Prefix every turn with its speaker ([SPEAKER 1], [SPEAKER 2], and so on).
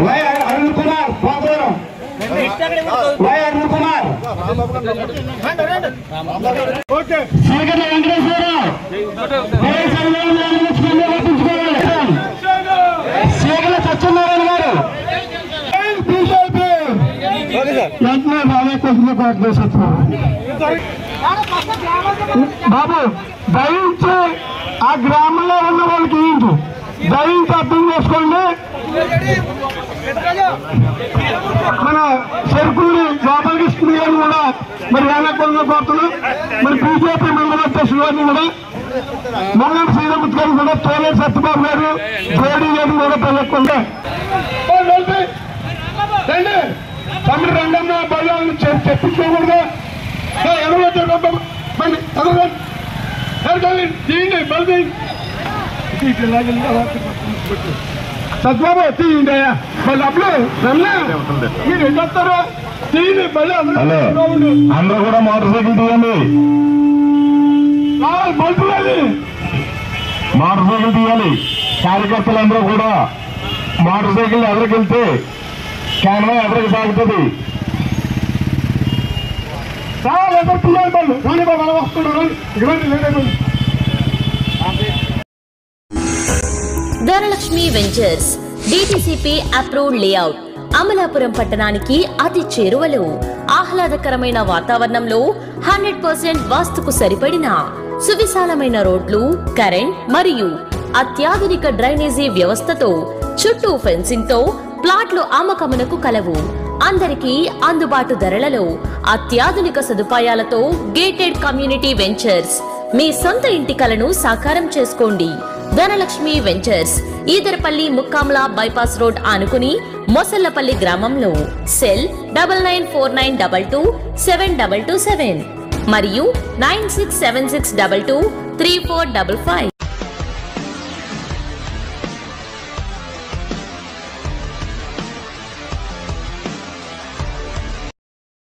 [SPEAKER 1] Why Arun Kumar Pothavaram why Arun Kumar సీగల Venkateswararao సీగల Satyanarayana గారు బాబు దయించి ఆ గ్రామంలో ఉన్న వాళ్ళకి ఏంటి దయించి అర్థం చేసుకోండి. మన సరుకుల్ని లోపలికి ఇస్తుంది కానీ కూడా మరి వేళకుండా పోతున్నాం. మరి బీజేపీ మండల అధ్యక్షులు గారిని కూడా మొన్నటి శ్రీరాముత్ గారు కూడా తోలే సత్యబాబు గారు జోడీ గారిని కూడా పెళ్ళకుండా తమిళ రంగంలో బళ్ళని చెప్పించుకోకూడదు. సత్యబాబు తీయండి మళ్ళీ అప్పుడు మీరు ఎన్ని వస్తారు తీయండి మళ్ళీ అందరూ కూడా మోటార్ సైకిల్ తీయండి. మోటార్ సైకిల్ తీయాలి. కార్యకర్తలందరూ కూడా మోటార్ సైకిల్ ఎదురుకి వెళ్తే క్యాన్వా ఎదురుకి సాగుతుంది.
[SPEAKER 2] Dhanalakshmi ventures DTCP approved layout Amalapuram పట్టణానికి అతి చేరువలో ఆహ్లాదకరమైన వాతావరణంలో 100% వాస్తుకు సరిపడిన సువిశాలమైన రోడ్లు, కరెంట్ మరియు అత్యాధునిక డ్రైనేజీ వ్యవస్థతో చుట్టూ ఫెన్సింగ్ తో ప్లాట్లు అమ్మకమునకు కలవు. అందరికీ అందుబాటు ధరలలో అత్యాధునిక సదుపాయాలతో గేటెడ్ కమ్యూనిటీ వెంచర్స్ మీ సొంత ఇంటి కలను సాకారం చేసుకోండి. Dhanalakshmi ventures Edarapalli ముక్కాంలా bypass road ఆనుకుని మొసల్లపల్లి గ్రామంలో. సెల్ 9949227227 మరియు 9676223455.